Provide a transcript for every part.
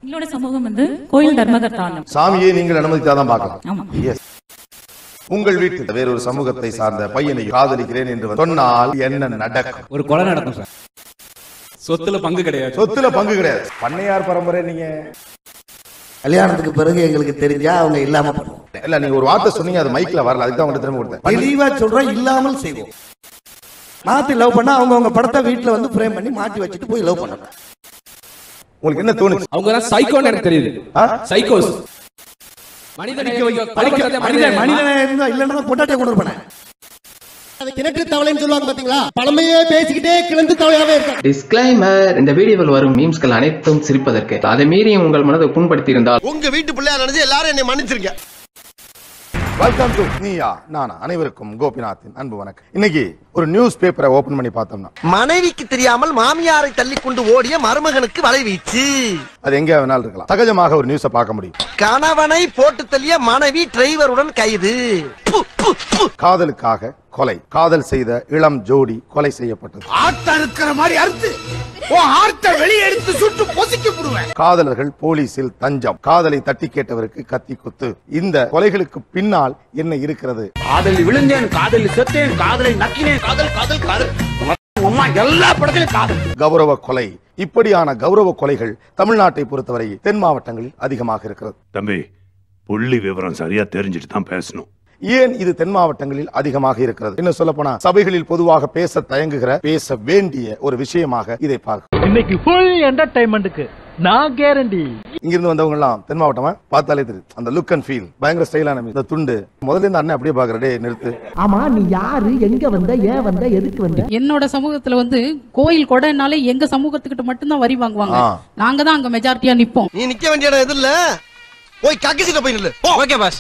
எங்களோட சமூகம் கோயில் தர்மகர்த்தாலம். சாமியை நீங்கள் அனுமதித்தாதான் பார்க்கலாம். ஆமா. உங்கள் வீட்டில் வேறொரு சமூகத்தை சார்ந்த பையனை காதலிக்கிறேன் என்று சொன்னால் என்ன நடக்கும்? ஒரு கொலை நடக்கும் சார். சொத்துல பங்கு கிடையாது. சொத்துல பங்கு கிடையாது. பண்ணையார் பரம்பரை. நீங்க கல்யாணத்துக்கு பிறகு எங்களுக்கு தெரிஞ்சா அவங்க இல்லாம பண்ணுவோம். இல்ல, நீங்க ஒரு வார்த்தை சொன்னீங்க, அது மைக்ல வரல, அதுக்கு தான் திரும்ப கொடுத்தேன். தெளிவா சொல்றோம், இல்லாமல் செய்வோம். மாத்தி லவ் பண்ணா அவங்க படத்தை வீட்டுல ஃப்ரேம் பண்ணி மாட்டி வச்சுட்டு போய் லவ் பண்ணணும். உங்களுக்கு என்ன தோணுச்சு? அவங்க தான் சைக்கோன்னு எனக்கு தெரியுது. சைக்கோஸ். மனிதனை இல்லன்னா பொண்டாட்டியை கொண்டு இருப்பானே. கிணற்று தவளைன்னு சொல்லுவாங்க பாத்தீங்களா? பழமையே பேசிக்கிட்டே கிணற்று தவளையாவே இருக்கும். டிஸ்க்ளைமர்: இந்த வீடியோவில் வரும் மீம்ஸ்கள் அனைத்தும் சிரிப்பதற்கு. அதை மீறி உங்கள் மனதை புண்படுத்தி இருந்தால் உங்க வீட்டு பிள்ளையா நினைச்சு எல்லாரும் என்னை மன்னிச்சிருங்க. Welcome to Neeya Naana. அனைவருக்கும் கோபிநாத்தின் அன்பு வணக்கம். இன்னைக்கு ஒரு நியூஸ் பேப்பரை ஓபன் பண்ணி பார்த்தோம்னா, மனைவிக்கு தெரியாமல் மாமியாரை தள்ளி கொண்டு ஓடிய மருமகனுக்கு வலை வீச்சு. அது எங்க வேணாலும் இருக்கலாம். சகஜமாக ஒரு நியூஸை பார்க்க முடியும். கணவனை போட்டு தள்ளிய மனைவி டிரைவருடன் கைது. காதலுக்காக கொலை. காதல் செய்த இளம் ஜோடி கொலை செய்யப்பட்டது. ஆட்ட இருக்கிற மாதிரி அறுத்து வெளியே எடுத்து சுட்டு பொசிக்க போடுவேன். காதலர்கள் போலீசில் தஞ்சம். காதலை தட்டி கேட்டவருக்கு கத்தி குத்து. இந்த கொலைகளுக்கு பின்னால் என்ன இருக்கிறது? காதல் விழுந்தேன், காதல் செத்தேன், காதலை நக்கினேன், காதல் காதல் காதல் எல்லா படத்திலும் காதல். கௌரவ கொலை. இப்படியான கௌரவ கொலைகள் தமிழ்நாட்டை பொறுத்தவரை தென் மாவட்டங்களில் அதிகமாக இருக்கிறது. தம்பி, புள்ளி விவரம் சரியா தெரிஞ்சுட்டு தான் பேசணும். ஏன் இது தென் மாவட்டங்களில் அதிகமாக இருக்கிறது? என்ன சொல்ல போனா, சபைகளில் பொதுவாக பேச தயங்குகிற, பேச வேண்டிய ஒரு விஷயமாக இதை பார்க்க. இன்னைக்கு ஃபுல் என்டர்டைன்மென்ட்க்கு நான் கேரண்டி. இங்கிருந்து வந்தவங்க எல்லாம் தென் மாவட்டமா பார்த்தாலே தெரியும். அந்த லுக் அண்ட் ஃபீல் பயங்கர ஸ்டைலான இந்த துண்டு. முதல்ல இந்த அண்ணன் அப்படியே பாக்குறே நிறுத்து. ஆமா, நீ யாரு, எங்க வந்த, ஏன் வந்த, எதுக்கு வந்த? என்னோட சமூகத்துல கோயில் கொடைனாலே எங்க சமூகத்துக்கிட்ட மட்டும்தான் வரி வாங்குவாங்க. நாங்க தான் அங்க மெஜாரிட்டியா நிப்போம். நீ நிக்க வேண்டிய இடம் எது இல்ல, போய் கக்கிசிட்ட போய் நில்லு. Okay pass.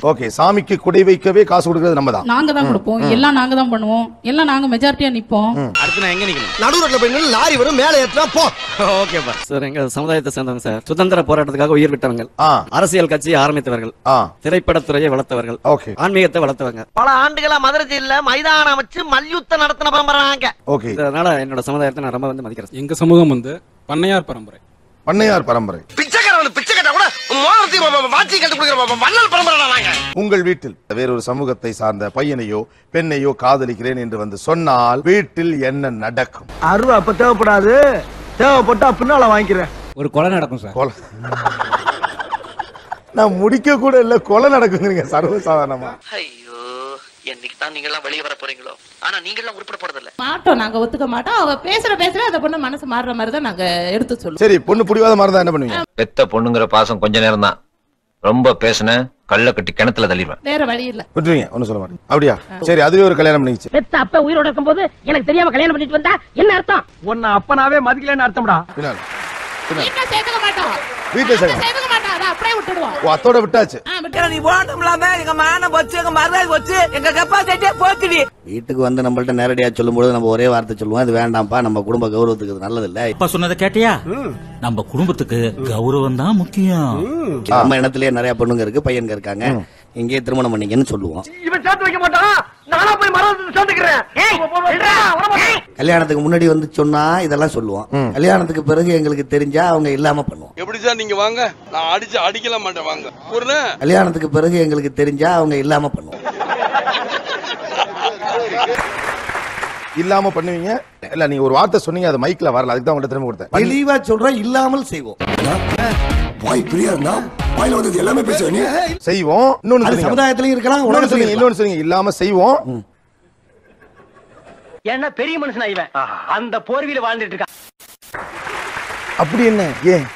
ஓகே, சாமிக்கு குடை வைக்கவே காசு கொடுக்கிறது நம்ம தான். நாங்க தான் கொடுப்போம். எல்லாம் நாங்க தான் பண்ணுவோம். எல்லாம் நாங்க மெஜாரிட்டியா நிப்போம். அடுத்து நான் எங்க நிக்கணும்? நடு ரோட்ல போய் நில்லு, லாரி வரும், மேலே ஏத்துனா போ. Okay pass. சார், எங்க சமுதாயத்தை சேர்ந்தவங்க சார். சுதந்திர போராட்டத்துக்காக உயிர் விட்டவங்க. அரசியல் கட்சியை ஆரம்பித்தவர்கள். திரைப்படத்துறையை வளர்த்தவர்கள். ஆன்மீகத்தை வளர்த்தவங்க. பல ஆண்டுகளா மதுரை ஜில்ல மைதானம் அமைச்சு மல்யுத்தம் நடத்தின பரம்பரைங்க. ஓகே, அதனால என்னோட சமுதாயத்தை நான் ரொம்ப மதிக்கிறேன். எங்க சமூகம் பண்ணையார் பரம்பரை. பண்ணையார் பரம்பரை. உங்கள் வீட்டில் வேறொரு சமூகத்தை சார்ந்த பையனையோ பெண்ணையோ காதலிக்கிறேன் என்று வந்து சொன்னால் வீட்டில் என்ன நடக்கும்? அருவா அப்ப தேவைப்படாது, தேவைப்பட்டா பின்னால வாங்கிக்கிறேன். ஒரு கொலை நடக்கும் சார். கொலை நான் முடிக்க கூட இல்ல, கொலை நடக்குங்கிறீங்க சர்வசாதாரணமா. ஐயோ, என்னைக்கு தான் நீங்க எல்லாம் வெளியே வர போறீங்களோ? ஆனா நீங்க எல்லாம் உருப்பட போறது இல்ல. மாட்டோம், நாங்க ஒத்துக்க மாட்டோம். அவ பேசுற அந்த பொண்ணு மனசு மாறுற மாதிரி தான் நாங்க எடுத்து சொல்லுவோம். சரி, பொண்ணு புடிவாத மாதிரி தான் என்ன பண்ணுவீங்க? பெத்த பொண்ணுங்கிற பாசம் கொஞ்ச நேரம் தான். ரொம்ப பேசுன கல்ல கட்டி கிணத்துல தள்ளிடுவேன். வேற வழி இல்ல. விட்டுருவீங்க, ஒன்னும் சொல்ல மாட்டேன். அப்படியா? சரி, அதுவே ஒரு கல்யாணம் பண்ணிச்சு. பெத்த அப்ப உயிரோட இருக்கும்போது எனக்கு தெரியாம கல்யாணம் பண்ணிட்டு வந்தா என்ன அர்த்தம்? உன்னை அப்பனாவே மதிக்கலன்னு அர்த்தம்டா. பின்னால் வீட்டுல சேர்த்துக்க மாட்டோம். வீட்டுல சேர்த்துக்க மாட்டோம். அதை அப்படியே விட்டுடுவோம். அத்தோட விட்டாச்சு. நீ போனோம்லாமே எங்க மான போச்சு, எங்க மரியாதை போச்சு, எங்க கெப்பாசிட்டியே போச்சுடி. வீட்டுக்கு வந்து நம்மள்ட்ட நேரடியா சொல்லும்போது நம்ம ஒரே வார்த்தை சொல்லுவோம், இது வேண்டாம்ப்பா, நம்ம குடும்ப கௌரவத்துக்கு இது நல்லது இல்ல. இப்ப சொன்னதை கேட்டியா? நம்ம குடும்பத்துக்கு கௌரவம் தான் முக்கியம். நம்ம இனத்திலேயே நிறைய பொண்ணுங்க இருக்கு, பையன்க இருக்காங்க, இங்கே திருமணம் பண்ணிங்கன்னு சொல்லுவோம். இவன் சேர்த்து வைக்க மாட்டான், நானா போய் மரம் சேர்த்துக்கிறேன். கல்யாணத்துக்கு முன்னாடி வந்து சொன்னா இதெல்லாம் சொல்லுவோம். கல்யாணத்துக்கு பிறகு எங்களுக்கு தெரிஞ்சா அவங்க இல்லாம பண்ணுவோம். எப்படி சார் நீங்க வாங்க, நான் அடிக்கல மாட்டேன் வாங்க. கல்யாணத்துக்கு பிறகு எங்களுக்கு தெரிஞ்சா அவங்க இல்லாம பண்ணுவோம். இல்லாம பண்ணுவீங்க. இல்ல, நீங்க ஒரு வார்த்தை சொன்னீங்க, அது மைக்ல வரல, அதுக்கு தான் திரும்ப கொடுத்தேன். தெளிவா சொல்றோம், இல்லாமல் செய்வோம். எல்லாமே செய்வோம். இன்னொன்னு சமுதாயத்திலும் இருக்கலாம், இன்னொன்னு சொன்னீங்க, இல்லாம செய்வோம். என்ன பெரிய மனுஷன் இவன், அந்த போர்வியில வாழ்ந்துட்டு இருக்கான். அப்படி என்ன? ஏன்?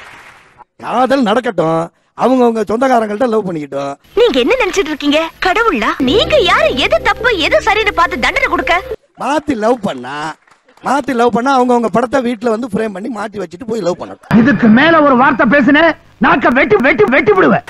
காதல் நடக்கட்டும், அவங்க சொந்தக்காரங்கள்ட்ட லவ் பண்ணிக்கிட்டோம். நீங்க என்ன நினைச்சிட்டு இருக்கீங்க? கடவுளா? நீங்க யாரு, எது தப்பு எது சரின்னு பார்த்து தண்டனை கொடுக்க? மாத்தி லவ் பண்ணா அவங்க படத்தை வீட்டுல ஃப்ரேம் பண்ணி மாட்டி வச்சுட்டு போய் லவ் பண்ணணும். இதுக்கு மேல ஒரு வார்த்தை பேசுனே நாக்க வெட்டி வெட்டி வெட்டி விடுவேன்.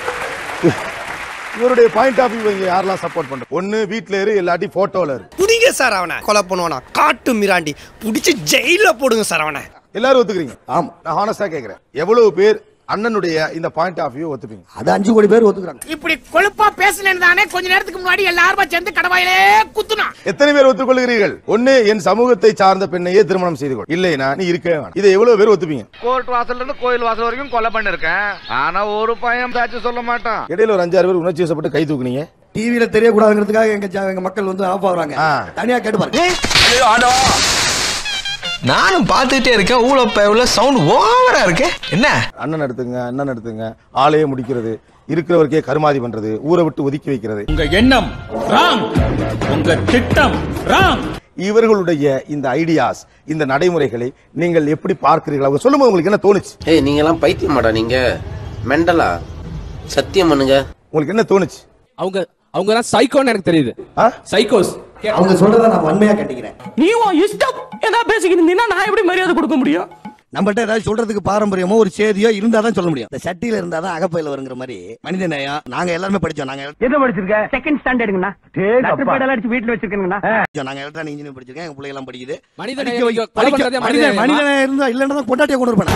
இவருடைய பாயிண்ட் ஆஃப் வியூ இங்க யாரெல்லாம் சப்போர்ட் பண்ற? ஒண்ணு வீட்ல இரு, இல்லாட்டி போட்டோல இரு. புடிங்க சார் அவனை. கொலை பண்ணுவானா? காட்டு மிராண்டி புடிச்சு ஜெயில போடுங்க சார் அவனை. எல்லாரும் ஒத்துக்கிறீங்க? ஆமா. நான் ஹானஸ்டா கேக்குறேன், எவ்வளவு பேர் அண்ணனுடைய இந்த பாயிண்ட் ஆஃப் வியூ ஒத்துப்பீங்க? அது 5 கோடி பேர் ஒத்துக்குறாங்க. இப்படி கொழுப்பா பேசலன்னு தானே கொஞ்ச நேரத்துக்கு முன்னாடி எல்லாரும் சேர்ந்து கடவாயிலே குத்துனா. எத்தனை பேர் ஒத்துக்கொள்கிறீர்கள்? ஒண்ணு, என் சமூகத்தை சார்ந்த பெண்ணையே திருமணம் செய்து கொள், இல்லைனா நீ இருக்கவே வேணாம். இதை எவ்வளவு பேர் ஒத்துப்பீங்க? கோர்ட் வாசல்ல இருந்து கோயில் வாசல் வரைக்கும் கொலை பண்ணிருக்கேன். ஆனா ஒரு பையன் பேச்சு சொல்ல மாட்டான். இடையில ஒரு 5-6 பேர் உணர்ச்சி வசப்பட்டு கை தூக்குனீங்க. டிவியில தெரியக்கூடாதுங்கிறதுக்காக எங்க மக்கள் வந்து ஆஃப் ஆகுறாங்க. தனியா கேட்டு பாருங்க. நானும் பார்த்துட்டே இருக்கேன். ஊழப்ப சவுண்ட் ஓவரா இருக்கு. என்ன அண்ணன் எடுத்துங்க ஆளையே முடிக்கிறது, இருக்கிறவருக்கே கருமாதி பண்றது, ஊரை விட்டு ஒதுக்கி வைக்கிறது. உங்க எண்ணம் ராங், உங்க திட்டம் ராங். இவர்களுடைய இந்த ஐடியாஸ், இந்த நடைமுறைகளை நீங்கள் எப்படி பார்க்கிறீர்கள்? அவங்க சொல்லும்போது உங்களுக்கு என்ன தோணுச்சு? நீங்க எல்லாம் பைத்தியமாடா, நீங்க மெண்டலா? சத்தியம் பண்ணுங்க. உங்களுக்கு என்ன தோணுச்சு? அவங்க தான் சைக்கோன்னு எனக்கு தெரியுது. சைக்கோஸ். அவங்க சொல்றத நான் வன்மையா கண்டிக்கிறேன். நீ இஷ்டம் ஏதா பேசிக்கிட்டு இருந்தீங்கன்னா நான் எப்படி மரியாதை கொடுக்க முடியும்? நம்மகிட்ட ஏதாவது சொல்றதுக்கு பாரம்பரியமோ ஒரு செய்தியோ இருந்தாதான் சொல்ல முடியும். இந்த சட்டியில இருந்தாதான் அகப்பையில வருங்கிற மாதிரி மனித நேயம். நாங்க எல்லாருமே படிச்சோம். நாங்க எதை படிச்சிருக்க? செகண்ட் ஸ்டாண்டர்டுங்கண்ணா. லெட்டர் அடிச்சு வீட்டுல வச்சிருக்கீங்கண்ணா. நாங்க எலக்ட்ரானிக் இன்ஜினியரிங் படிச்சிருக்கேன். எங்க பிள்ளை எல்லாம் படிக்குது. மனித நேயம் இருந்தா இல்லன்னா பொண்டாட்டியை கொண்டு இருப்பேன்.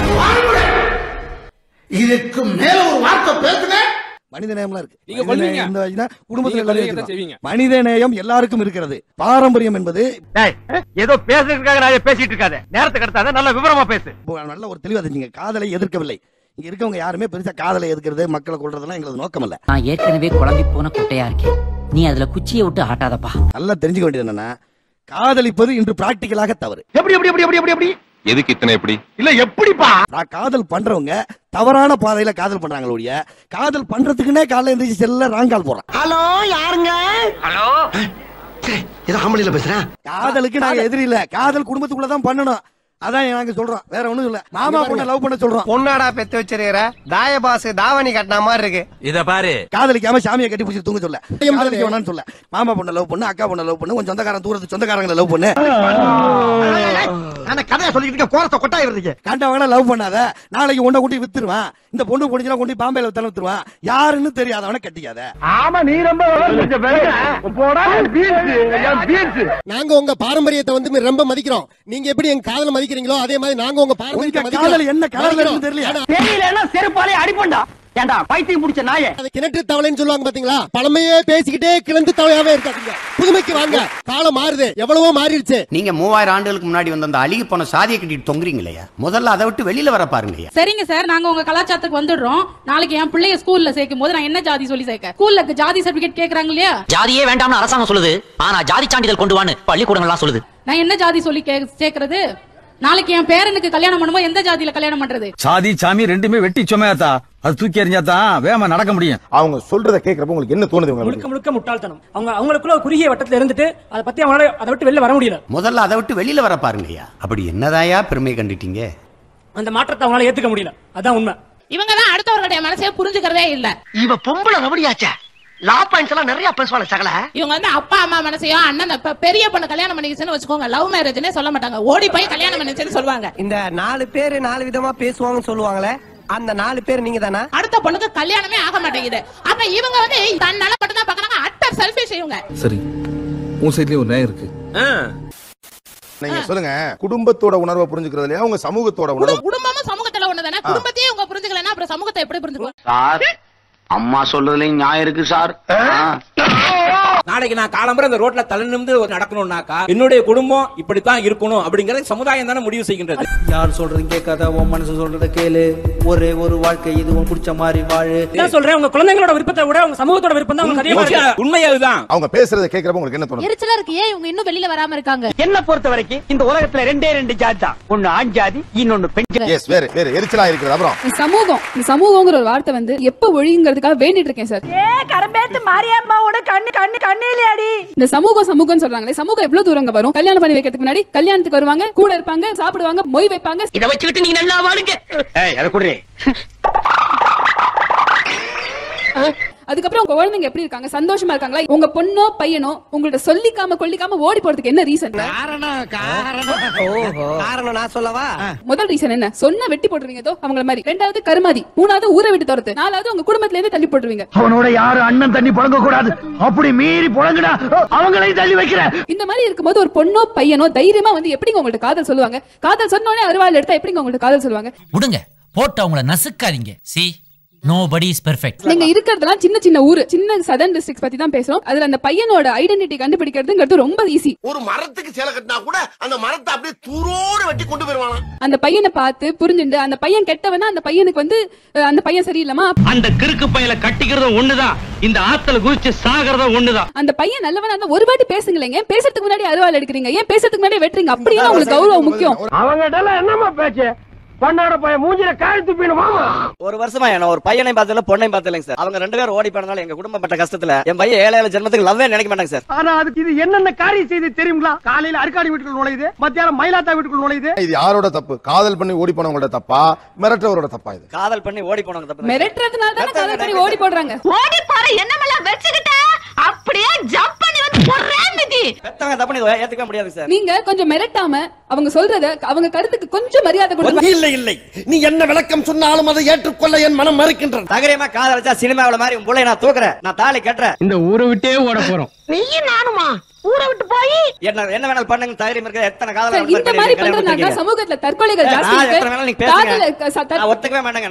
இதுக்கு மேல ஒரு வார்த்தை பேசுனேன். மனித நேயம்லாம் இருக்கு. நீங்க கொல்வீங்க. குடும்பத்துல எல்லாரும் மனித நேயம் எல்லாருக்கும் இருக்கிறது. பாரம்பரியம் என்பது ஏதோ பேசுறதுக்காக நான் பேசிட்டு இருக்காத. நேரத்தை கடத்தாத, நல்ல விவரமா பேசு. நல்ல ஒரு தெளிவா தெரிஞ்சுங்க. காதலை எதிர்க்கவில்லை. இங்க இருக்கவங்க யாருமே பெருசா காதலை எதிர்க்கிறது, மக்களை கொல்றதெல்லாம் எங்களுக்கு நோக்கம் இல்ல. நான் ஏற்கனவே குழம்பி போன குட்டையா இருக்கேன். நீ அதுல குச்சியை விட்டு ஆட்டாதப்பா. நல்லா தெரிஞ்சுக்க வேண்டியது என்னன்னா, காதலிப்பது இன்று பிராக்டிகலாக தவறு. எப்படி எதுக்கு இத்தனை எப்படி இல்ல எப்படிப்பா? நான் காதல் பண்றவங்க தவறான பாதையில காதல் பண்றாங்களே ஒழிய, காதல் பண்றதுக்குன்னே காலையில எந்திரிச்சு செல்ல ராங்கால் போறான். ஹலோ, யாருங்க? ஹலோ, ஏதோ ஆம்பளையில பேசுறேன். காதலுக்கு நாங்க எதிரி இல்ல. காதல் குடும்பத்துக்குள்ளதான் பண்ணணும். அதான் நாங்க சொல்றோம், வேற ஒண்ணும் இல்ல. மாமா பொண்ண லவ் பண்ண சொல்றோம். பொண்ணாடா பெத்து வச்சிருக்கிற தாயபாசு தாவணி கட்டின மாதிரி இருக்கு. இத பாரு, காதலிக்காம சாமியை கட்டி பிடிச்சி தூங்க சொல்ல, காதலிக்க வேணாம்னு சொல்ல. மாமா பொண்ண லவ் பண்ணு, அக்கா பொண்ண லவ் பண்ணு, கொஞ்சம் சொந்தக்காரன் தூரத்து சொந்தக்காரங்களை லவ் பண்ணு. கதையா சொல்லிட்டு கோரத்தை கொட்டாய் வருது. கண்டவங்கள லவ் பண்ணாத. நாளைக்கு உன்னை கூட்டி வித்துருவான். இந்த பொண்ணு பொடிஞ்சா கொண்டு பாம்பேல வித்தாலும் வித்துருவான். யாருன்னு தெரியாதவன கட்டிக்காத. ஆமா, நீ ரொம்ப நாங்க உங்க பாரம்பரியத்தை வந்து ரொம்ப மதிக்கிறோம். நீங்க எப்படி எங்க காதல மதிக்கிறீங்களோ அதே மாதிரி நாங்க உங்க பாரம்பரியத்தை காதல் என்ன காதல் தெரியல. செருப்பாலே அடிப்பண்டா. ஏண்டா பைத்தியம் பிடிச்ச நாயே. கிணற்று தவளைன்னு சொல்லுவாங்க பாத்தீங்களா? பழமையே பேசிக்கிட்டே கிளந்து தவளையாவே இருக்காங்க. புதுமைக்கு வாங்க, காலம் மாறுது, எவ்வளவோ மாறிடுச்சு. நீங்க 3000 ஆண்டுகளுக்கு முன்னாடி வந்து அந்த அழுகி போன சாதியை கட்டிட்டு தொங்குறீங்களா? முதல்ல அதை விட்டு வெளியில வர பாருங்க. சரிங்க சார், நாங்க உங்க கலாச்சாரத்துக்கு வந்துடுறோம். நாளைக்கு என் பிள்ளைய ஸ்கூல்ல சேர்க்கும் போது நான் என்ன ஜாதி சொல்லி சேர்க்க? ஸ்கூல்ல ஜாதி சர்டிபிகேட் கேக்குறாங்க இல்லையா? ஜாதியே வேண்டாம்னு அரசாங்கம் சொல்லுது. ஆனா ஜாதி சான்றிதழ் கொண்டு வான்னு பள்ளிக்கூடங்கள்லாம் சொல்லுது. நான் என்ன ஜாதி சொல்லி சேர்க்கிறது? நாளைக்கு என் பேரனுக்கு கல்யாணம் பண்ணும்போது எந்த ஜாதியில கல்யாணம் பண்றது? சாதி சாமி ரெண்டுமே வெட்டி சுமையாத்தா. அது தூக்கி எறிஞ்சாதான் வேகமா நடக்க முடியும். அவங்க சொல்றத கேக்குறப்ப உங்களுக்கு என்ன தோணுது? முழுக்க முட்டாள்தனம். அவங்களுக்குள்ள குறுகிய வட்டத்துல இருந்துட்டு அதை பத்தி அவங்களால அதை விட்டு வெளில வர முடியல. முதல்ல அதை விட்டு வெளியில வர பாருங்கய்யா. அப்படி என்னதாயா பெருமை கண்டுட்டீங்க? அந்த மாற்றத்தை அவங்களால ஏத்துக்க முடியல. அதான் உண்மை. இவங்க தான் அடுத்தவர்களுடைய மனசே புரிஞ்சுக்கிறதே இல்ல. இவ பொம்பளை ரவடியாச்சே. லா பாயிண்ட்ஸ் எல்லாம் நிறைய பேசுவாங்க சகல. இவங்க வந்து அப்பா அம்மா மனசையோ அண்ணன் பெரிய பொண்ணு கல்யாணம் பண்ணிக்கிச்சுன்னு வச்சுக்கோங்க, லவ் மேரேஜ்னே சொல்ல மாட்டாங்க, ஓடி போய் கல்யாணம் பண்ணிச்சுன்னு சொல்லுவாங்க. இந்த 4 பேர் 4 விதமா பேசுவாங்கன்னு சொல்லுவாங்களே, அந்த 4 பேர் நீங்க தானா? அடுத்த பொண்ணுக்கு கல்யாணமே ஆக மாட்டேங்குது. அப்ப இவங்க வந்து தன் நல மட்டும் தான் பாக்குறாங்க. அட்டர் செல்ஃபிஷ் இவங்க. சரி, உன் சைடுலயே ஒரு நியாயம் இருக்கு. நீங்க சொல்லுங்க, குடும்பத்தோட உணர்வை புரிஞ்சுக்கிறது இல்லையா உங்க சமூகத்தோட உணர்வு? குடும்பமும் சமூகத்துல ஒண்ணுதானே. குடும்பத்தையே உங்க புரிஞ்சுக்கலன்னா அப்புறம் சமூகத்தை எப்படி புரிஞ்சுக்குவோம்? சார், அம்மா சொல்றதுலயும் நியாயம் இருக்கு சார். நாளைக்கு நான் காலம்பரம் இந்த ரோட்ல தலை நிமிர்ந்து நடக்கணும்னாக்கா என்னுடைய குடும்பம் இப்படித்தான் இருக்கணும் அப்படிங்கறது சமுதாயம் தானே முடிவு செய்கின்றது. யார் சொல்றதும் கேட்காத, உன் மனசு சொல்றத கேளு. ஒரே ஒரு வாழ்க்கை, இது உன் பிடிச்ச மாதிரி வாழு. நான் சொல்றேன், உங்க குழந்தைகளோட விருப்பத்தை விட உங்க சமூகத்தோட விருப்பம் தான் உங்களுக்கு அதிகமா இருக்கு. உண்மை அதுதான். அவங்க பேசுறத கேக்குறப்ப உங்களுக்கு என்ன தோணுது? எரிச்சலா இருக்கு. ஏன் இவங்க இன்னும் வெளியில வராம இருக்காங்க? என்ன பொறுத்த வரைக்கும் இந்த உலகத்துல 2 ஜாதி தான். ஒன்னு ஆண் ஜாதி, இன்னொன்னு பெண் ஜாதி. எஸ், வேற எரிச்சலா இருக்குது. அப்புறம் சமூகம்ங்கிற ஒரு வார்த்தை வந்து எப்ப ஒழிங்கிறதுக்காக வேண்டிட்டு இருக்கேன் சார். கரம்பேத்து மாரியம்மாவோட கண்ணிலேடி. இந்த சமூகம் சொல்றாங்களே, சமூகம் எவ்வளவு தூரங்க வரும்? கல்யாணம் பண்ணி வைக்கிறதுக்கு முன்னாடி கல்யாணத்துக்கு வருவாங்க, கூட இருப்பாங்க, சாப்பிடுவாங்க, மொய் வைப்பாங்க. இத வச்சுக்கிட்டு நீங்க நல்லா வாழுங்க. அதை குடி. அதுக்கப்புறம் உங்க குழந்தைங்க எப்படி இருக்காங்க? சந்தோஷமா இருக்காங்களா? உங்க பொண்ணோ பையனோ உங்கள்ட்ட சொல்லிக்காம கொல்லிக்காம ஓடி போறதுக்கு என்ன ரீசன்? காரணம் நான் சொல்லவா? முதல் ரீசன் என்ன? சொன்ன வெட்டி போட்டுருவீங்க அவங்கள மாதிரி. 2வது கருமாதி, 3வது ஊரை விட்டு துரத்து, 4வது உங்க குடும்பத்துல இருந்து தள்ளி போட்டுருவீங்க. அவனோட யாரு அண்ணன் தண்ணி புழங்க கூடாது, அப்படி மீறி புழங்குடா அவங்களையும் தள்ளி வைக்கிற. இந்த மாதிரி இருக்கும்போது ஒரு பொண்ணோ பையனோ தைரியமா வந்து எப்படிங்க உங்கள்ட்ட காதல் சொல்லுவாங்க? காதல் சொன்னோடனே அருவாள் எடுத்தா எப்படிங்க உங்கள்ட்ட காதல் சொல்லுவாங்க? விடுங்க, போட்டு அவங்கள நசுக்காதீங்க. See, nobody is perfect. நீங்க இருக்கிறதெல்லாம் சின்ன சின்ன ஊரு, சின்ன சதர்ன் டிஸ்ட்ரிக்ட்ஸ் பத்தி தான் பேசுறோம். அதுல அந்த பையனோட ஐடென்டிட்டி கண்டுபிடிக்கிறதுங்கிறது ரொம்ப ஈஸி. ஒரு மரத்துக்கு சேலை கட்டினா கூட அந்த மரத்தை அப்படியே தூரோடு வெட்டி கொண்டு போயிருவாங்க. அந்த பையனை பார்த்து புரிஞ்சுண்டு அந்த பையன் கெட்டவனா அந்த பையனுக்கு வந்து அந்த பையன் சரியில்லாமா, அந்த கிறுக்கு பையல கட்டிக்கிறதும் ஒண்ணுதான், இந்த ஆத்துல குதிச்சு சாகிறதும் ஒண்ணுதான். அந்த பையன் நல்லவனா இருந்தா ஒரு வாட்டி பேசுங்களேங்க. பேசுறதுக்கு முன்னாடி அருவாள் எடுக்கிறீங்க, ஏன் பேசுறதுக்கு முன்னாடி வெட்டுறீங்க? அப்படியே உங்களுக்கு கௌரவம் முக்கியம். அவங்ககிட்ட என்னமா பேச்சு? பண்ணாட பையன் மூஞ்சில காய் துப்பிடுமா? ஒரு வருஷமா என்ன ஒரு பையனை பார்த்தல பொண்ணையும் பார்த்தலைங்க சார். அவங்க 2 பேரும் ஓடி போனதால எங்க குடும்பம் பட்ட கஷ்டத்துல என் பையன் 7 ஜென்மத்துக்கு லவ்வே நினைக்க மாட்டாங்க சார். ஆனா அதுக்கு இது என்னென்ன காரியம் செய்து தெரியுங்களா? காலையில அர்க்காடி வீட்டுக்குள்ள நுழையுது, மத்தியானம் மயிலாத்தா வீட்டுக்குள்ள நுழையுது. இது யாரோட தப்பு? காதல் பண்ணி ஓடி போனவங்களோட தப்பா, மிரட்டவரோட தப்பா? இது காதல் பண்ணி ஓடி போனவங்க தப்பு. மிரட்டறதுனால தான் காதல் பண்ணி ஓடி போடுறாங்க. ஓடி போற என்னமெல்லாம் வெச்சுக்கிட்ட அப்படியே ஜம்ப் பண்ணி வந்து போறேன் மிதி. பெத்தவங்க தப்பு நீங்க ஏத்துக்க முடியாது சார். நீங்க கொஞ்சம் மிரட்டாம அவங்க சொல்றத அவங்க கருத்துக்கு கொஞ்சம் மரியாதை கொடுங்க. இல்லை இல்லை, நீ என்ன விளக்கம் சொன்னாலும் அதை ஏற்றுக்கொள்ள என் மனம் மறுக்கின்றது. தகரியமா காதலிச்சா சினிமாவுல மாதிரி உன் புள்ளைய நான் தூக்குறேன், நான் தாலி கட்டுறேன். இந்த ஊரை விட்டே ஓட போறோம். நீயும் நானுமா ஊரை விட்டு போய் என்ன வேணாலும் பண்ணுங்க. தைரியம் இருக்க எத்தனை காதல் இந்த மாதிரி பண்றதுனால சமூகத்துல தற்கொலைகள் ஜாஸ்தி இருக்கு. எத்தனை வேணாலும் நீங்க பேசுங்க, நான் ஒத்துக்கவே மாட்டேங்க.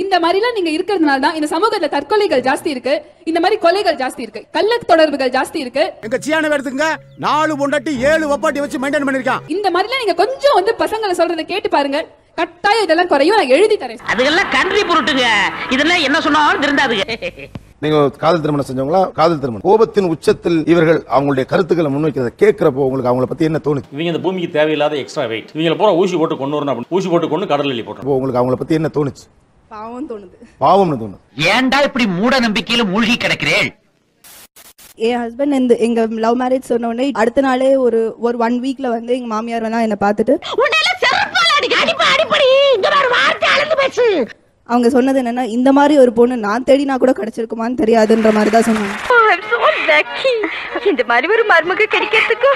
இந்த மாதிரி எல்லாம் நீங்க இருக்கிறதுனால தான் இந்த சமூகத்துல தற்கொலைகள் ஜாஸ்தி இருக்கு, இந்த மாதிரி கொலைகள் ஜாஸ்தி இருக்கு, கள்ள தொடர்புகள் ஜாஸ்தி இருக்கு. எங்க சியானவே எடுத்துங்க, 4 பொண்டாட்டி 7 ஒப்பாட்டி வச்சு மெயின்டைன் பண்ணிருக்கான். இந்த மாதிரி எல்லாம் நீங்க கொஞ்சம் வந்து பசங்களை சொல்றதை கேட்டு பாருங்க, கட்டாயம் இதெல்லாம் குறையும். நான் எழுதி தரேன். அதுக்கெல்லாம் கன்றி பொருட்டுங்க, இதெல்லாம் என்ன சொன்னாலும் திருந்தாதுங்க. நீங்க காதல் திருமணம் செஞ்சவங்களா? காதல் திருமணம் கோபத்தின் உச்சத்தில் இவர்கள் அவங்களுடைய கருத்துக்களை முன்வைக்கிறத கேட்கிறப்போ உங்களுக்கு அவங்கள பத்தி என்ன தோணுது? இவங்க இந்த பூமிக்கு தேவையில்லாத எக்ஸ்ட்ரா வெயிட், இவங்கள பூரா ஊசி போட்டு கொண்டு வரணும், ஊசி போட்டு கொண்டு கடல் எள்ளி போட்டோம். உங்களுக்கு அவங்கள பத்தி என்ன தோணுச்சு? பாவம் தோணுது. பாவம்னு தோணுது. ஏன்டா இப்படி மூட நம்பிக்கையில மூழ்கி கிடக்கிறேன்? என் ஹஸ்பண்ட் எங்க லவ் மேரேஜ் சொன்ன உடனே அடுத்த நாளே ஒரு 1 வீக்ல வந்து எங்க மாமியார் வந்து என்ன பார்த்துட்டு அவங்க சொன்னது என்னன்னா, இந்த மாதிரி ஒரு பொண்ணு நான் தேடினா கூட கிடைச்சிருக்குமான்னு தெரியாதுன்ற மாதிரி தான் சொன்னாங்க. இந்த மாதிரி ஒரு மருமக கிடைக்கிறதுக்கு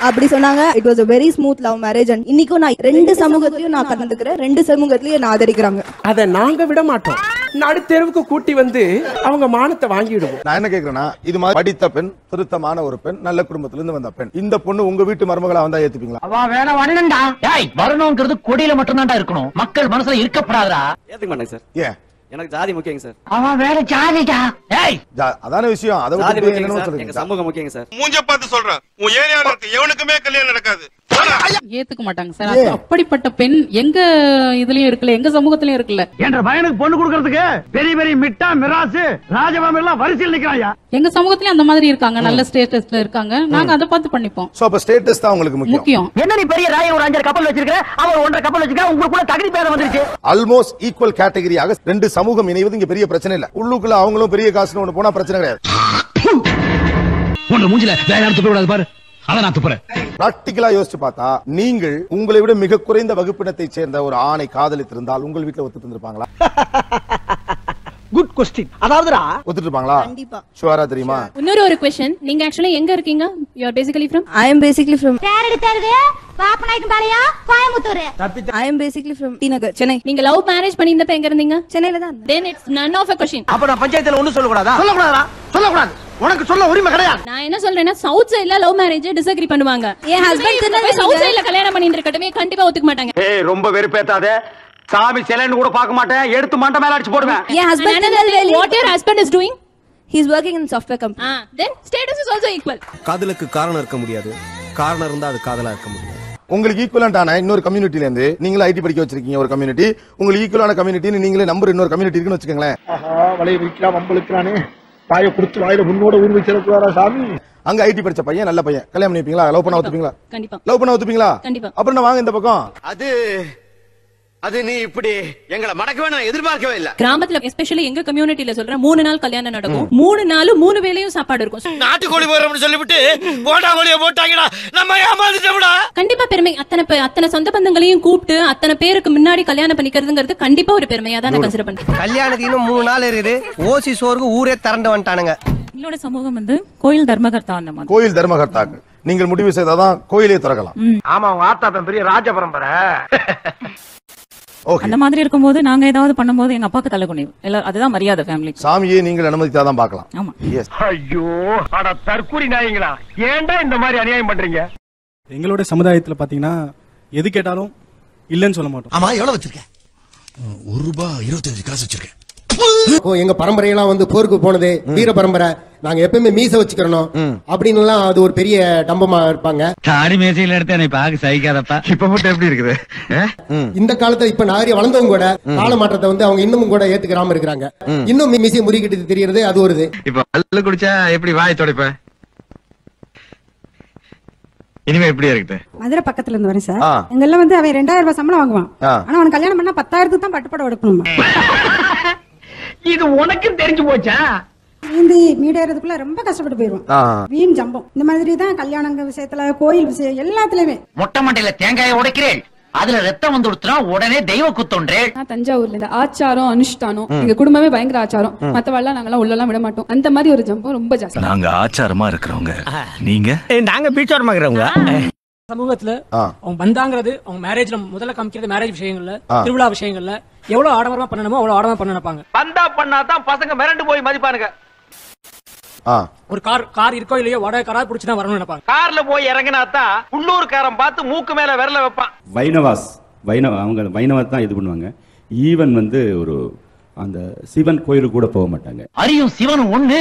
அப்படி சொன்னாங்க. It was a very smooth love marriage. and இன்னைக்கும் நான் 2 சமூகத்திலயும் நான் கலந்துக்கிறேன், 2 சமூகத்திலயும் நான் ஆதரிக்கிறாங்க. அதை நாங்க விட மாட்டோம். நடுத்தெருவுக்கு கூட்டி வந்து அவங்க மானத்தை வாங்கிடுவோம். நான் என்ன கேக்குறேன்னா, இது மாதிரி படித்த பெண், திருத்தமான ஒரு பெண், நல்ல குடும்பத்துல இருந்து வந்த பெண், இந்த பொண்ணு உங்க வீட்டு மருமகளா வந்தா ஏத்துப்பீங்களா? அவ வேணா வரணும்டா. டேய், வரணும்ங்கிறது கொடியில மட்டும் தான்டா இருக்கணும், மக்கள் மனசுல இருக்கப்படாதா? ஏத்துக்க மாட்டேங்க சார். ஏன்? எனக்கு ஜாதி முக்கியங்க சார். அவன் வேற ஜாதிடா. டேய், அதான விஷயம். அத ஜாதி விட்டு முக்கியங்க என்ன சார், சொல்றீங்க? எங்க சமூகம் முக்கியங்க சார். மூஞ்ச பார்த்து சொல்றேன், உன் ஏரியால இருக்க எவனுக்குமே கல்யாணம் நடக்காது. ஏத்துக்க மாட்டாங்க சார். அப்படிப்பட்ட பெண் எங்க இதுலயும் இருக்குல்ல, எங்க சமூகத்திலயும் இருக்குல்ல. என்ற பையனுக்கு பொண்ணு கொடுக்கறதுக்கு பெரிய பெரிய மிட்டா மிராசு ராஜபாம் எல்லாம் வரிசையில் நிக்கிறாயா. எங்க சமூகத்திலயும் அந்த மாதிரி இருக்காங்க, நல்ல ஸ்டேட்டஸ்ல இருக்காங்க. நாங்க அதை பார்த்து பண்ணிப்போம். சோ அப்ப ஸ்டேட்டஸ் தான் உங்களுக்கு முக்கியம். என்ன நீ பெரிய ராய ஒரு 5 கப்பல் வச்சிருக்க, அவர் 1.5 கப்பல் வச்சிருக்க, உங்களுக்குள்ள தகுதி பேதம் வந்துருச்சு. ஆல்மோஸ்ட் ஈக்குவல் கேட்டகரியாக 2 சமூகம் இணைவது இங்க பெரிய பிரச்சனை இல்ல. உள்ளுக்குள்ள அவங்களும் பெரிய காசுன்னு ஒண்ணு போனா பிரச்சனை கிடையாது. உங்க மூஞ்சில வேற யாரும் துப்ப கூடாது பாரு, அத நான் துப்புறேன். பிராக்டிகலா யோசிச்சு பார்த்தா, நீங்கள் உங்களை விட மிக குறைந்த வகுப்பினத்தை சேர்ந்த ஒரு ஆணை காதலித்திருந்தால் உங்கள் வீட்டுல ஒத்துட்டு இருந்திருப்பாங்களா? Good question. அதாவதுடா ஒத்துட்டு இருப்பாங்களா? கண்டிப்பா. ஷுவரா தெரியுமா? இன்னொரு ஒரு क्वेश्चन, நீங்க एक्चुअली எங்க இருக்கீங்க? You are basically from? I am basically from Pappanayakkampalayam, Coimbatore. I am basically from T Nagar, Chennai. நீங்க லவ் மேரேஜ் பண்ணியிருந்தப்ப எங்க இருந்தீங்க? சென்னையில தான். then it's none of a question. அப்ப நான் பஞ்சாயத்துல ஒண்ணும் சொல்ல கூடாதா? சொல்லக்கூடாது. உனக்கு சொல்ல உரிமை கிடையாது. நான் என்ன சொல்றேன்னா, சவுத் சைடுல லவ் மேரேஜ் டிஸ்அக்ரி பண்ணுவாங்க. என் ஹஸ்பண்ட் சவுத் சைடுல கல்யாணம் பண்ணிட்டு இருக்கட்டமே கண்டிப்பா ஒத்துக்க மாட்டாங்க. ஏய், ரொம்ப வெறுப்பேத்தாதே. சாமி செலன்னு கூட பார்க்க மாட்டேன், எடுத்து மண்டை மேல அடிச்சு போடுவேன். என் husband what your husband is doing? he is working in software company. then status is also equal. காதலுக்கு காரணம் இருக்க முடியாது, காரணம் இருந்தா அது காதலா இருக்க முடியாது. உங்களுக்கு ஈக்குவலண்டான இன்னொரு கம்யூனிட்டில இருந்து நீங்களே ஐடி படிக்க வச்சிருக்கீங்க ஒரு கம்யூனிட்டி, உங்களுக்கு ஈக்குவலான கம்யூனிட்டின்னு நீங்களே நம்பர் இன்னொரு கம்யூனிட்டி இருக்குன்னு வச்சுக்கோங்களேன். வலைய விரிக்கிறா, வம்பளுக்குறானே, பாய குடுத்து வாயில முன்னோட ஊர் வச்சிருக்காரா சாமி. அங்க ஐடி படிச்ச பையன், நல்ல பையன், கல்யாணம் பண்ணிப்பீங்களா? லவ் பண்ண ஒத்துப்பீங்களா? கண்டிப்பா. லவ் பண்ண ஒத்துப்பீங்களா? கண்டிப்பா. அப்புறம் நான் வாங்க இந்த பக்கம். அது நீ இப்படி எங்களை மடக்கவே நான் எதிர்பார்க்கவே இல்ல. கிராமத்துல எஸ்பெஷலி எங்க கம்யூனிட்டில சொல்றேன், 3 நாள் கல்யாணம் நடக்கும். 3 நாளும் 3 வேளையும் சாப்பாடு இருக்கும். நாட்டுக்கோழி போறோம்னு சொல்லிவிட்டு போட்டா கோழிய போட்டாங்கடா, நம்ம ஏமாந்துட்டோம்டா. கண்டிப்பா பெருமை. அத்தனை சொந்த பந்தங்களையும் கூப்பிட்டு அத்தனை பேருக்கு முன்னாடி கல்யாணம் பண்ணிக்கிறதுங்கிறது கண்டிப்பா ஒரு பெருமையா தான் நான் கன்சிடர் பண்றேன். கல்யாணத்துக்கு இன்னும் 3 நாள் இருக்குது. ஓசி சோறுக்கு ஊரே திரண்டு வந்துட்டானுங்க. எங்களோட சமூகம் வந்து கோயில் தர்மகர்த்தா. அந்த மாதிரி கோயில் தர்மகர்த்தாக்கள் நீங்கள் முடிவு செய்தாதான் கோயிலே திறக்கலாம். ஆமா, உங்க ஆத்தா பெரிய ராஜ பரம்பரை. அந்த மாதிரி இருக்கும்போது நாங்க ஏதாவது பண்ணும்போது எங்க அப்பாக்கு தலை குனிவு. அதுதான் மரியாதை ஃபேமிலி. சாமியே நீங்கள் அனுமதித்தாதான் பார்க்கலாம். ஆமா. ஐயோ, அட தற்கூரி நாயங்களா, ஏன்டா இந்த மாதிரி அநியாயம் பண்றீங்க? எங்களோட சமுதாயத்துல பாத்தீங்கன்னா எது கேட்டாலும் இல்லன்னு சொல்ல மாட்டோம். ஆமா, எவ்வளவு வச்சிருக்க? ₹1.25 வச்சிருக்கேன். எங்க பரம்பரையெல்லாம் வந்து போருக்கு போனது வீர பரம்பரை, நாங்க எப்பவுமே மீச வச்சுக்கிறோம் அப்படின்னு எல்லாம் அது ஒரு பெரிய டம்பமா இருப்பாங்க. தாடி மேசையில எடுத்து என்னை பாக்க சகிக்காதப்பா. இப்ப மட்டும் எப்படி இருக்குது? இந்த காலத்துல இப்ப நாகரிக வளர்ந்தவங்க கூட கால மாற்றத்தை வந்து அவங்க இன்னமும் கூட ஏத்துக்கிறாம இருக்கிறாங்க. இன்னும் மீசையை முறிக்கிட்டு தெரியறது அது ஒரு இப்ப பல்லு குடிச்சா எப்படி வாய் துடைப்ப? இனிமே எப்படி இருக்குது? மதுரை பக்கத்துல இருந்து வரேன் சார். எங்கெல்லாம் வந்து அவன் 2000 ரூபாய் சம்பளம் வாங்குவான். ஆனா அவன் கல்யாணம் பண்ணா 10,000 தான் பட்டுப்படம் எடுக்கணுமா? இது உனக்கு தெரிஞ்சு போச்சா? இந்த மீடியறதுக்குள்ள ரொம்ப கஷ்டப்பட்டு போயிருவான். வீண் ஜம்பம். இந்த மாதிரி தான் கல்யாணங்க விஷயத்துல, கோயில் விஷயம் எல்லாத்துலயுமே. மொட்டை மண்டையில தேங்காயை உடைக்கிறேன், அதுல ரத்தம் வந்து கொடுத்தா உடனே தெய்வ குத்தொன்றேன். நான் தஞ்சாவூர்ல இந்த ஆச்சாரம் அனுஷ்டானம், எங்க குடும்பமே பயங்கர ஆச்சாரம். மத்தவெல்லாம் நாங்கெல்லாம் உள்ளெல்லாம் விட மாட்டோம். அந்த மாதிரி ஒரு ஜம்பம் ரொம்ப ஜாஸ்தி. நாங்க ஆச்சாரமா இருக்கிறவங்க, நீங்க? நாங்க பீச்சாரமா இருக்கிறவங்க. சமூகத்துல அவங்க வந்தாங்கிறது அவங்க மேரேஜ்ல முதல்ல காமிக்கிறது மேரேஜ் விஷயங்கள்ல, திருவிழா விஷயங்கள்ல எவ்வளவு ஆடம்பரமா பண்ணணுமோ அவ்வளவு ஆடம்பரமா பண்ண நினைப்பாங்க. வந்தா பண்ணாதான் பசங்க மிரண்டு போய் மதிப்பானுங்க. ஒரு கார் இருக்கோ இல்லையோ வட காரா புடிச்சுனா வரணும்னு நினைப்பாங்க. கார்ல போய் இறங்கினா தான் உள்ளூர்காரன் பார்த்து மூக்கு மேல விரல வைப்பான். அவங்க வைணவத்தான் இது பண்ணுவாங்க. ஈவன் வந்து ஒரு அந்த சிவன் கோயிலுக்கு கூட போக மாட்டாங்க. அரியும் சிவனும் ஒண்ணு,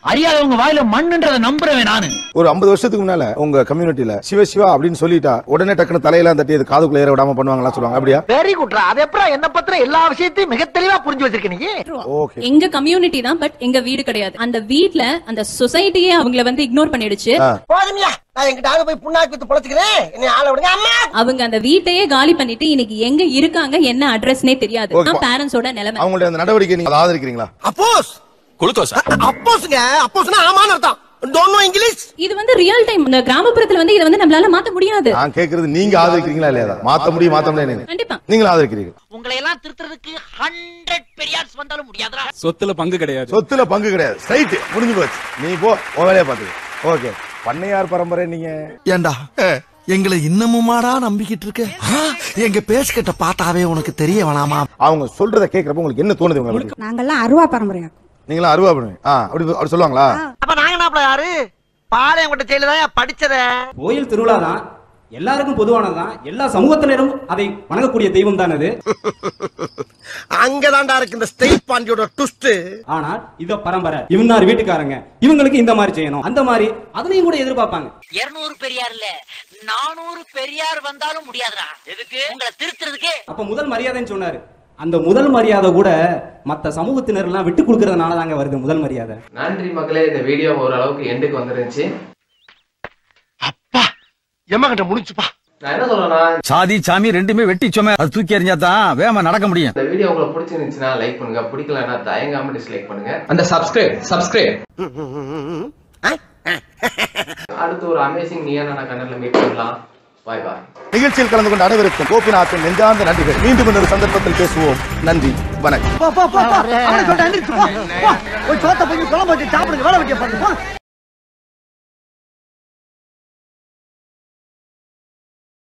அறியாதவங்க வாயில மண்ணுன்றத நம்புறேன் நானு. ஒரு 50 வருஷத்துக்கு முன்னால உங்க கம்யூனிட்டில சிவ சிவா அப்படின்னு சொல்லிட்டா உடனே டக்குனு தலையெல்லாம் தட்டி அது காதுக்குள்ள ஏற விடாம பண்ணுவாங்களா சொல்லுவாங்க. அப்படியா? வெரி குட்ரா. அது எப்பறம் என்ன பத்திர எல்லா விஷயத்தையும் மிக தெளிவா புரிஞ்சு வச்சிருக்க நீ. ஓகே. எங்க கம்யூனிட்டி தான், பட் எங்க வீடு கிடையாது. அந்த வீட்ல அந்த சொசைட்டியே அவங்கள வந்து இக்னோர் பண்ணிடுச்சு. போதுமியா, நான் எங்கிட்ட ஆக போய் புண்ணாக்கு வித்து பொழைச்சுக்கிறேன், என்ன ஆள விடுங்க அம்மா. அவங்க அந்த வீட்டையே காலி பண்ணிட்டு இன்னைக்கு எங்க இருக்காங்க, என்ன அட்ரஸ்னே தெரியாது. பேரண்ட்ஸோட நிலைமை. அவங்களுடைய அந்த நடவடிக்கை நீங்க ஆதரிக்கிறீங்களா? அப்போஸ் குளுக்கோஸா? அப்போஸ்ங்க, அப்போஸ்னா ஆமான்னு அர்த்தம். Don't know English. இது வந்து ரியல் டைம். இந்த கிராமப்புறத்துல வந்து இத வந்து நம்மளால மாத்த முடியாது. நான் கேக்குறது நீங்க ஆதரிக்கிறீங்களா இல்லையா? மாத்த முடியும், மாத்த முடியாது. கண்டிப்பா. நீங்க ஆதரிக்கிறீங்க. உங்களை எல்லாம் திருத்துறதுக்கு 100 பெரியார்ஸ் வந்தாலும் முடியாதுடா. சொத்துல பங்கு கிடையாது. சொத்துல பங்கு கிடையாது. ஸ்ட்ரைட் முடிஞ்சு போச்சு. நீ போ, உன் வேலைய பாத்துக்க. ஓகே. பண்ணையார் பரம்பரை நீங்க. ஏண்டா எங்களை இன்னமுமாடா நம்பிக்கிட்டு இருக்க? எங்க பேசிக்கிட்ட பார்த்தாவே உனக்கு தெரிய வேணாமா? அவங்க சொல்றத கேக்குறப்ப உங்களுக்கு என்ன தோணுது? உங்களுக்கு நாங்கெல்லாம் அருவா பரம்பரையா. நீங்களா அருவா பண்ணுவீங்க? அப்படி சொல்லுவாங்களா? அப்ப நாங்க நாப்ல யாரு? பாளையம் கொண்ட ஜெயில தான் படிச்சத. கோயில் திருவிழா தான் எல்லாருக்கும் பொதுவானதுதான். எல்லா சமூகத்தினரும் அதை வணங்கக்கூடிய தெய்வம் தான் அது. அங்கதான்டா இருக்கு இந்த ஸ்டேட் பாண்டியோட ட்விஸ்ட். ஆனால் இத பரம்பரை, இவனார் வீட்டுக்காரங்க, இவங்களுக்கு இந்த மாதிரி செய்யணும், அந்த மாதிரி அதனையும் கூட எதிர்பார்ப்பாங்க. 200 பெரியார் இல்ல 400 பெரியார் வந்தாலும் முடியாதுடா. எதுக்கு? உங்களை திருத்துறதுக்கு. அப்ப முதல் மரியாதைன்னு சொன்னாரு. அந்த முதல் மரியாதை கூட மத்த சமூகத்தினர் எல்லாம் விட்டு கொடுக்கறதுனால தாங்க வருது முதல் மரியாதை. நன்றி மக்களே, இந்த வீடியோ ஓரளவுக்கு எண்டுக்கு வந்துருந்துச்சு. அப்பா எம்மகிட்ட முடிச்சுப்பா. நான் என்ன சொல்றேன்னா, சாதி சாமி ரெண்டுமே வெட்டிச்சோமே, அது தூக்கி எறிஞ்சாதான் வேகமா நடக்க முடியும். இந்த வீடியோ உங்களுக்கு பிடிச்சிருந்துச்சுன்னா லைக் பண்ணுங்க, பிடிக்கலன்னா தயங்காம டிஸ்லைக் பண்ணுங்க. அந்த சப்ஸ்கிரைப் அடுத்து ஒரு அமேசிங் நீயான கண்ணல மீட் பண்ணலாம். பாய் பாய். நிகழ்ச்சியில் கலந்து கொண்ட அனைவருக்கும் கோபிநாத்தின் நெஞ்சார்ந்த நன்றிகள். மீண்டும் இன்னொரு சந்தர்ப்பத்தில் பேசுவோம். நன்றி, வணக்கம். அவனை சொல்லிட்டு குழம்பு வச்சு சாப்பிடுங்க, வேலை வைக்க பாருங்க.